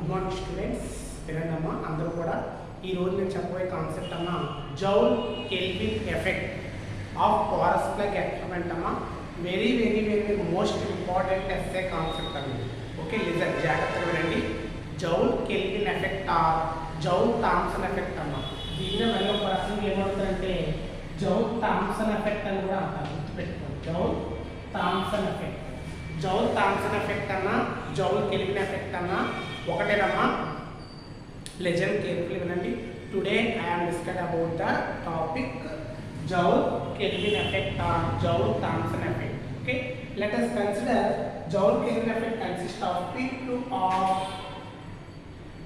Good morning students. వినండమ్మా అందరూ కూడా ఈరోజు నేను చెప్పబోయే కాన్సెప్ట్ అమ్మా Joule Kelvin effect of porous plug experiment అమ్మా. Very very very most important as a concept అండి. ఓకే, లిజన్ జాగ్రత్తగా వినండి. Joule Kelvin effect or Joule Thomson effect అమ్మా. దీనిలో మళ్ళీ ఒక ప్రశ్న ఏమవుతుందంటే జౌల్ థామ్సన్ ఎఫెక్ట్ అని కూడా అంటారు, గుర్తుపెట్టుకోండి. Joule Thomson effect, Joule Thomson effect అన్నా జౌల్ కెల్విన్ ఎఫెక్ట్ అన్నా ఒకటేనమ్మా. లెజెండ్ కేర్ఫుల్లీ వినండి. Today I'm discuss about the topic Joule Kelvin effect or Joule Thomson effect. Okay, let us consider Joule Kelvin effect consists of P2 of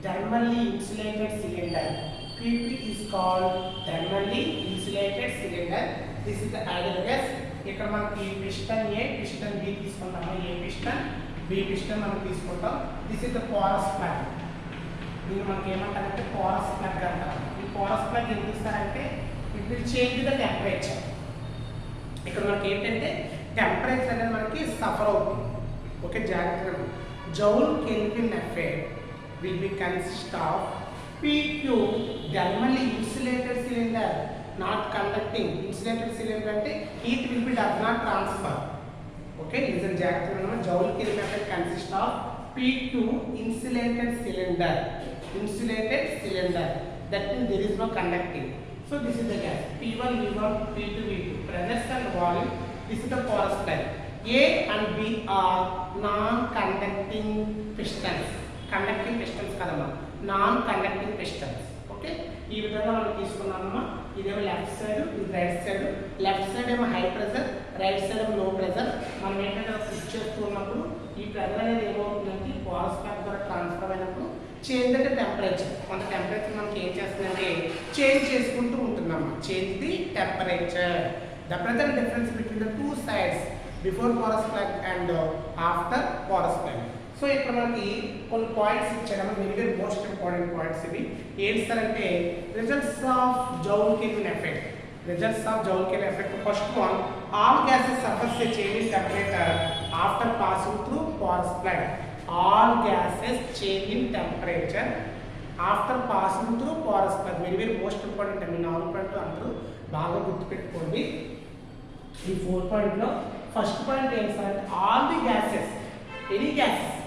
thermally insulated cylinder. PP is called thermally insulated cylinder. This is the ideal gas. ఇక్కడ మనకి piston ఏ piston B తీసుకుంటాము. ఏ piston B piston మనం తీసుకుంటాం. This is the porous plug. దీన్ని మనకి ఏమంటారంటే porous plug అంటారు. ఈ పోరస్ ప్లగ్ ఎందుకు ఇస్తారంటే it will change the temperature. ఇక్కడ మనకి ఏంటంటే టెంపరేచర్ అనేది మనకి సఫర్ అవుతుంది. ఓకే, జాగ్రత్తగా joule Kelvin effect will be consist of P2 thermally insulated cylinder not conducting. Insulated cylinder అంటే heat will be does not transfer. Okay, listen జాగ్రత్తగా. Joule Kelvin effect consist of P2 insulated cylinder. Insulated cylinder, that means there is no conducting. So this is the gas P1 V1 P2 V2 pressure and volume. This is the porous plug. A and B are non-conducting pistons. Conducting pistons కదమ్మా, non conducting pistons. Okay, ఈ విధంగా మనం తీసుకున్నామమ్మా. ఇదేమో left side, ఇది right side. Left side ఏమో high pressure, right side ఏమో లో pressure. మనం ఏంటంటే పుష్ చేస్తూ ఉన్నప్పుడు ఈ ప్రెషర్ అనేది ఏమవుతుందంటే పోరస్ ప్లగ్ ద్వారా ట్రాన్స్ఫర్ అయినప్పుడు చేంజ్ అంటే టెంపరేచర్. కొంత టెంపరేచర్ మనకి ఏం చేస్తుందంటే చేంజ్ చేసుకుంటూ ఉంటుందమ్మా. Change the temperature. The present difference between the two sides before porous plug and after porous plug. So ఇక్కడ మనకి కొన్ని పాయింట్స్ ఇచ్చారు. వెరీ మోస్ట్ ఇంపార్టెంట్ పాయింట్స్ ఇవి. ఏంటి సార్ అంటే results of Joule Kelvin effect. Results of Joule Kelvin effect. First one, all gases suffers A change in temperature after passing through porous plug. All gases change in temperature after passing through porous plug. Very very most important అండి. 4 పాయింట్లు అందరూ బాగా గుర్తుపెట్టుకోండి. ఈ 4 పాయింట్లో first point ఏంటి sir అంటే all the gases, any gases,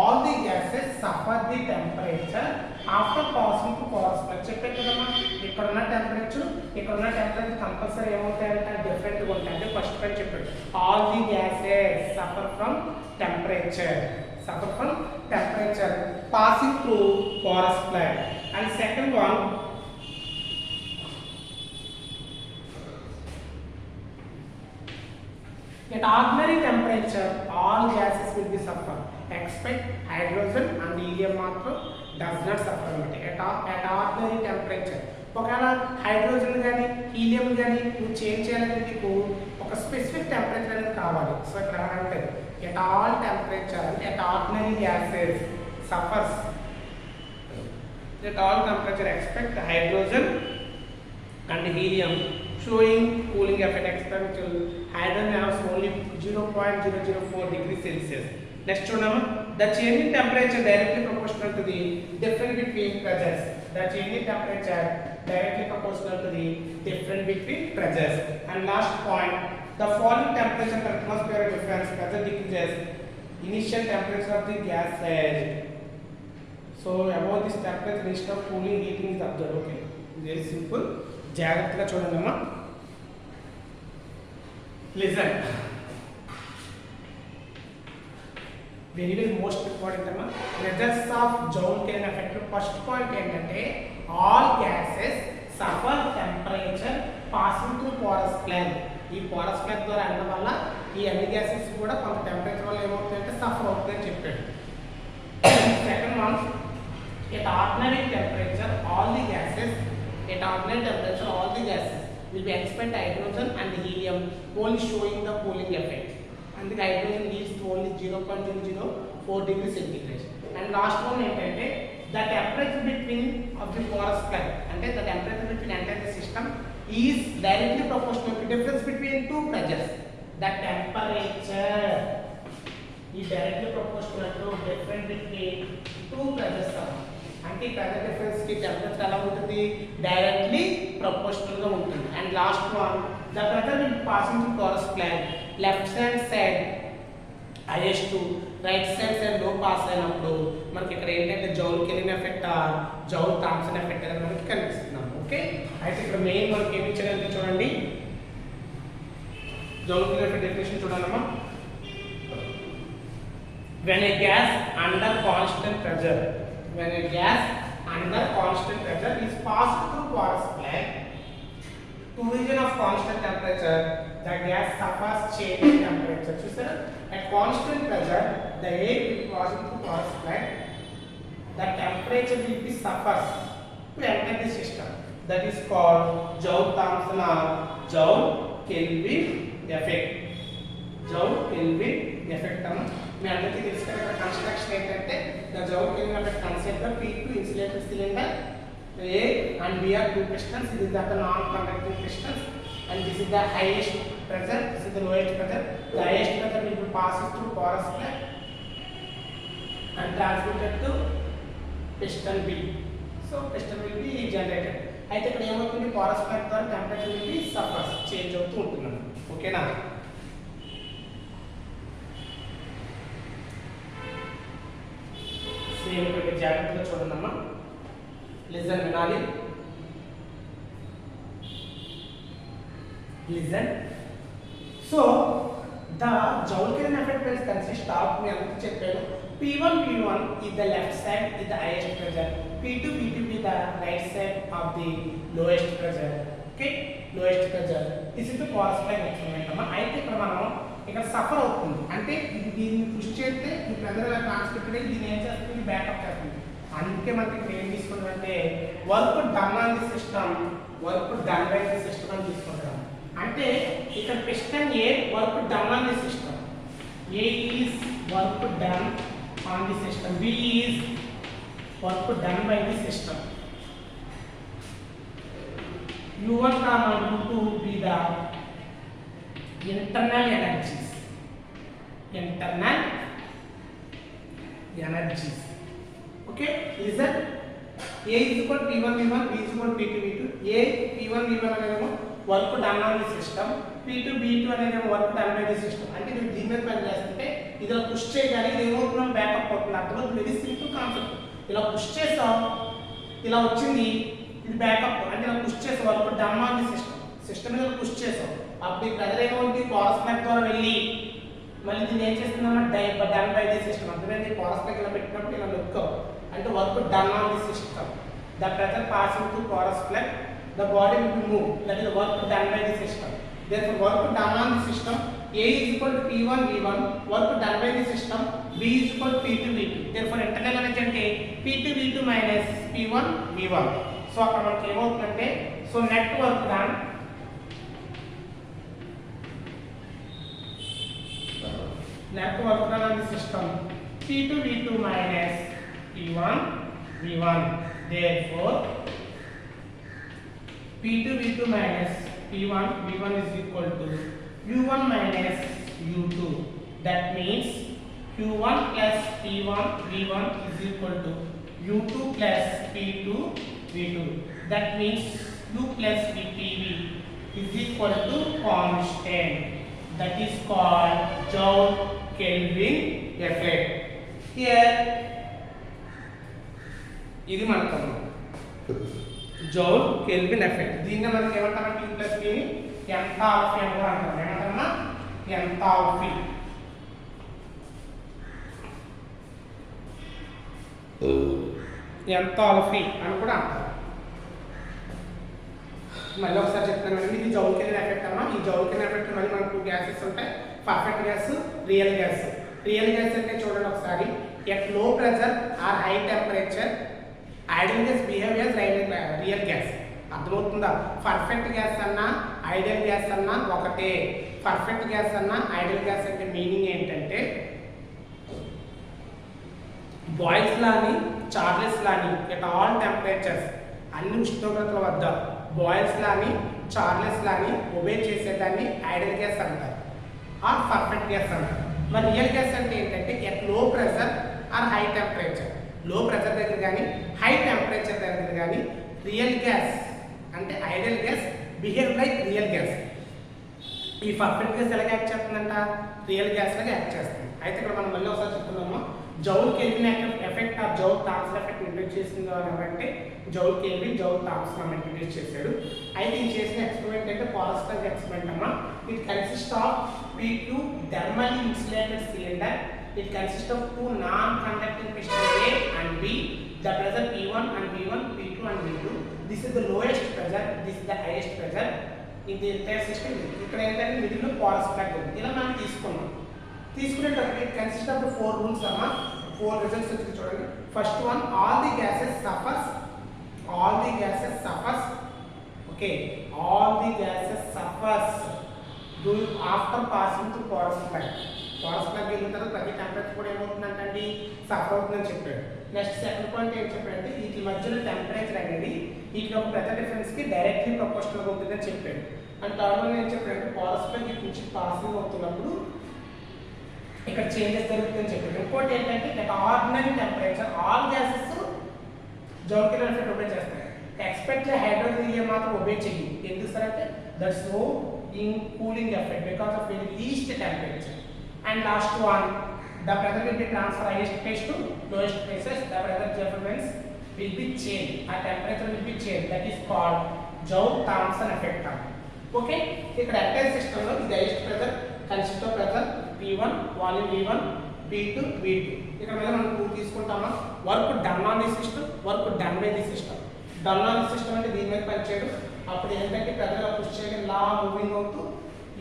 all the gases suffer the temperature after passing to porous plug. చెప్పాను కదమ్మా, ఇక్కడ ఉన్న టెంపరేచర్ కంపల్సరీ ఏమవుతాయంటే డిఫరెంట్గా ఉంటాయి. అంటే ఫస్ట్ పాయింట్ చెప్పాడు all the gases suffer from temperature passing through porous plug. And second one, at ordinary temperature all gases will be suffer except hydrogen and helium మాత్రం does not suffer అన్నమాట. at ordinary temperature. ఒకవేళ hydrogen కానీ helium కానీ నువ్వు change చేయాలంటే నీకు ఒక specific temperature అనేది కావాలి. సో ఇక్కడ అంటే at all temperature అంటే at ordinary gases suffers at all temperature except hydrogen and helium showing cooling effect. Experimental hydrogen has only 0.004 degrees Celsius. Next one, the change in temperature directly proportional to the difference between pressures. The change in temperature directly proportional to the difference between pressures. And last point, the falling temperature per atmosphere difference pressure decreases initial temperature of the gas phase. So above this temperature instead of cooling heating is observed. Okay, very simple. జాగ్రత్తగా చూడండి అమ్మా. Listen, very very most important అమ్మా. Results of Joule Kelvin effect. First point ఏంటంటే all gases suffer temperature passing through porous plug. ఈ porous plug ద్వారా అనడం వల్ల ఈ అన్ని గ్యాసెస్ కూడా కొంత టెంపరేచర్ వల్ల ఏమవుతుందంటే సఫర్ అవుతుందని చెప్పాడు. Second one, at ordinary temperature all the gases will be expect hydrogen and helium only showing the cooling effect. And the hydrogen needs to only 0.004 degrees centigrade. And last one ఏంటంటే the temperature between of the porous plug అంటే the temperature between entire system is directly proportional to difference between two pressures. The temperature is directly proportional to difference between two pressures అంటే ఈ pressure difference కి temperature ఎలా ఉంటుంది directly proportional గా ఉంటుంది and last one the pressure will passing to porous plug left hand side highest to right side side లో pass అయినప్పుడు మనకి ఇక్కడ ఏంటంటే Joule Kelvin effect Joule Thomson effect అనేది మనకి కనిపిస్తున్నాము ఓకే అయితే ఇక్కడ మెయిన్ మనకి ఏమి ఇచ్చారంటే చూడండి జౌల్ కెలిన్ ఎఫెక్ట్ డెఫినేషన్ చూడాలమ్మా when a gas under constant pressure is passed through porous plate to region of constant temperature the gas suffers change in temperature చూసారా at constant pressure the air will pass through porous plate the temperature will be suffers to enter the system that is called Joule-Thomson or Joule-Kelvin effect Joule-Kelvin effect మీ అందరికీ తెలుసు కదా ఇక్కడ construction ఏంటంటే the Joule-Kelvin effect consider P2 insulated cylinder A and B are two pistons. This is the non-conducting pistons and this is the highest pressure, this is the lowest pressure. The highest pressure will be passes through porous plate and transmitted to piston B. So piston will be generated. అయితే ఇక్కడ ఏమవుతుంది porous plate ద్వారా temperature will be suffers change అవుతూ ఉంటుంది ఓకేనా same ఇక్కడ జాగ్రత్తగా చూడండి అమ్మా listen వినాలి listen so the Joule-Kelvin effect will consist of me another చెప్పాను P1 V1 is the left side is the highest pressure P2 V2 is the right side of the lowest pressure okay lowest pressure this is the porous plate experiment అమ్మా అయితే ఇక్కడ మనం ఇక్కడ suffer అవుతుంది అంటే ఇది దీన్ని పుష్ చేస్తే ఈ ప్రెజర్ అలా ట్రాన్స్మిట్ అయ్యి దీన్ని ఏం చేస్తుంది బ్యాకప్ చేస్తుంది అందుకే మనకి ఇక్కడ ఏం తీసుకుంటామంటే work done on the system work done by the system అని తీసుకుంటాం అంటే ఇక్కడ piston A work done on the system A is work done on the system B is work done by the system u1 u2 be the internal energies okay listen a is equal to p1 v1 b is equal to p2 v2 a p1 v1 అనేదేమో work done on the system p2 b2 అనేదేమో work done by the system అంటే మీరు దీని మీద పని చేస్తుంటే ఇది push చేయగానే ఇది ఏమవుతుందో బ్యాకప్ అవుతుంది అర్థం వెరీ సింపుల్ కాన్సెప్ట్ ఇలా పుష్ చేసాం ఇలా వచ్చింది ఇది బ్యాకప్ అంటే ఇలా పుష్ చేసాం work done on the system మీద పుష్ చేసాం అప్పుడు ఈ ప్రెజర్ ఏమవుతుంది పోరస్ ప్లేట్ ద్వారా వెళ్ళి మళ్ళీ దీన్ని ఏం చేస్తున్నామా డన్ బై ది సిస్టమ్ అర్థమైంది పోరస్ ప్లేట్ ఇలా పెట్టినప్పుడు ఇలా నొక్కాం అంటే work done on the system the pressure passing through porous plate the body will be move that is work done by the system therefore work done on the system a is equal to p1 v1 work done by the system b is equal to p2 v2 therefore internal energy అంటే p2 v2 minus p1 v1 so అక్కడ మనకి ఏమవుతుందంటే so net work done network run on the system P2 V2 minus P1 V1 therefore P2 V2 minus P1 V1 is equal to U1 minus U2 that means Q1 plus P1 V1 is equal to U2 plus P2 V2 that means U plus VPV is equal to constant that is called Joule-Kelvin effect. Here, ఇది మనకు Joule-Kelvin effect. దీన్ని మనం ఏమంటామా Q plus P ని enthalpy అని కూడా అంటాం. ఏమంటామా enthalpy. Enthalpy అని కూడా అంటారు. మళ్ళీ ఒకసారి చెప్తాను ఇది Joule-Kelvin ఎఫెక్ట్ అమ్మా ఈ Joule-Kelvin ఎఫెక్ట్ మళ్ళీ మనకు గ్యాసెస్ ఉంటాయి పర్ఫెక్ట్ గ్యాస్ రియల్ గ్యాస్ అంటే చూడండి ఒకసారి at low pressure or high temperature ideal gas behave as real gas అర్థమవుతుందా పర్ఫెక్ట్ గ్యాస్ అన్నా ఐడియల్ గ్యాస్ అన్నా ఒకటే పర్ఫెక్ట్ గ్యాస్ అన్నా ఐడియల్ గ్యాస్ అంటే మీనింగ్ ఏంటంటే బాయిల్స్ లాని చార్లెస్ లాని ఎట్ ఆల్ టెంపరేచర్స్ అన్ని ఉష్ణోగ్రతల వద్ద బాయిల్స్ లాని చార్లెస్ లాని ఒబే చేసేదాన్ని ఐడియల్ గ్యాస్ అంటారు ఆర్ పర్ఫెక్ట్ గ్యాస్ అంటారు మరి రియల్ గ్యాస్ అంటే ఏంటంటే at low pressure or high temperature low pressure దగ్గర కానీ హై టెంపరేచర్ దగ్గర కానీ రియల్ గ్యాస్ అంటే ideal gas behave like real gas. ఈ పర్ఫెక్ట్ గ్యాస్ ఎలా యాక్ట్ చేస్తుందంట, రియల్ గ్యాస్ లాగా యాక్ట్ చేస్తుంది. అయితే ఇక్కడ మనం మళ్ళీ ఒకసారి చెప్తున్నాము, Joule Kelvin effect of Joule Thomson effect introduce చేసింది ఎవరంటే Joule Kelvin Joule Thomson introduce చేశాడు. అయితే ఈ చేసిన ఎక్స్పెరిమెంట్ అంటే పారస్పరిక్ ఎక్స్పెరిమెంట్ అమ్మా. It consist of P2 thermally insulated cylinder. It consists of two non-conducting piston A and B. The pressure P1 and V1, P2 and V2. This is the lowest pressure. This is the highest pressure in the entire system. ఇక్కడ ఏంటంటే middle లో porous plug ఉంది. ఇలా మనం తీసుకునేటప్పుడు it consist of the 4 rules అమ్మా. 4 results వచ్చి చూడండి. First one, all the gases suffers. Okay, all the gases suffers after passing through porous plug. Porous plug వెళ్ళిన తర్వాత ప్రతి టెంపరేచర్ కూడా ఏమవుతుందంటే సఫర్ అవుతుందని చెప్పాడు. నెక్స్ట్ సెకండ్ పాయింట్ ఏం చెప్పాడంటే వీటి మధ్యలో టెంపరేచర్ అనేది వీటి ఒక ప్రెజర్ డిఫరెన్స్కి డైరెక్ట్లీ ప్రపోర్షనల్గా ఉంటుందని చెప్పాడు. అండ్ థర్డ్ వన్ ఏం చెప్పాడంటే పోరస్ ప్లగ్ ఇటు నుంచి పాసింగ్ అవుతున్నప్పుడు ఇక్కడ చేంజెస్ జరుగుతుందని చెప్పాడు. ఇంకోటి ఏంటంటే like ordinary temperature all gases Joule Kelvin effect obey చేస్తాయి. ఎక్స్పెక్ట్ హైడ్రోజన్ హీలియం మాత్రం ఒబే చెయ్యి. ఎందుకు సార్ అంటే that's no in cooling effect because of very least temperature. And last one, the pressure will be transferred highest place to lowest places. The pressure difference will be changed. A temperature will be changed. That is called Joule-Thomson effect. Okay, ఇక్కడ entire system లో ఇది highest pressure consist of pressure P1 volume V1 P2 V2. ఇక్కడ మీద మనం two తీసుకుంటామా. Work done on the system, work done by the system. Done on the system అంటే దీని మీద పనిచేయడం. అప్పుడు ఏంటంటే పెద్దగా పుష్ చేయడం ఇలా మూవింగ్ అవుతూ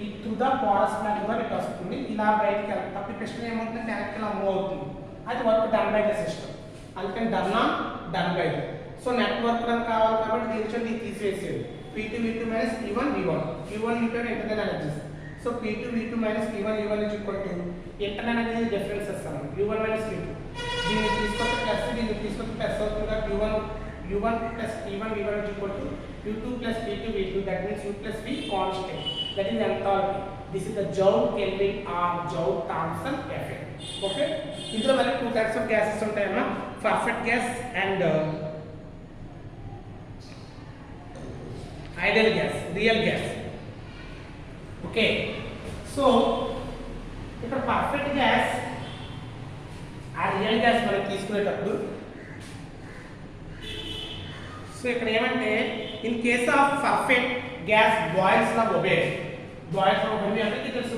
ఈ టు ద పోరస్ ప్లగ్ ద్వారా ఇటు వస్తుంది. ఇలా బయటికి వెళ్తుంది. అప్పుడు పిస్టన్ ఏమవుతుంది, డైరెక్ట్ ఇలా మూవ్ అవుతుంది. అది work done by the system. అందుకని done on done by the. So net work రన్ కావాలి కాబట్టి దీని తీసివేసేది. P2 V2 minus P1 V1. Q1 V2 internal energies. సో P2 V2 minus P1 V1 is equal to internal energy differences అన్నమాట. U1 minus V2. దీన్ని తీసుకొస్తే ప్లస్, దీన్ని తీసుకొస్తే ప్లస్ అవుతుంది కాబట్టి U1 plus P1 V1 is equal to U2 plus P2 V2. That means U plus V constant. That is enthalpy. This is the Joule Kelvin or Joule-Thomson effect. Okay. ఇందులో మళ్ళీ 2 types of gases ఉంటాయమ్మా. Perfect gas and ideal gas, real gas. Okay. So ఇక్కడ perfect gas ఆ real gas మనం తీసుకునేటప్పుడు so ఇక్కడ ఏమంటే in case of perfect gas boils law obey అంటే తెలుసు.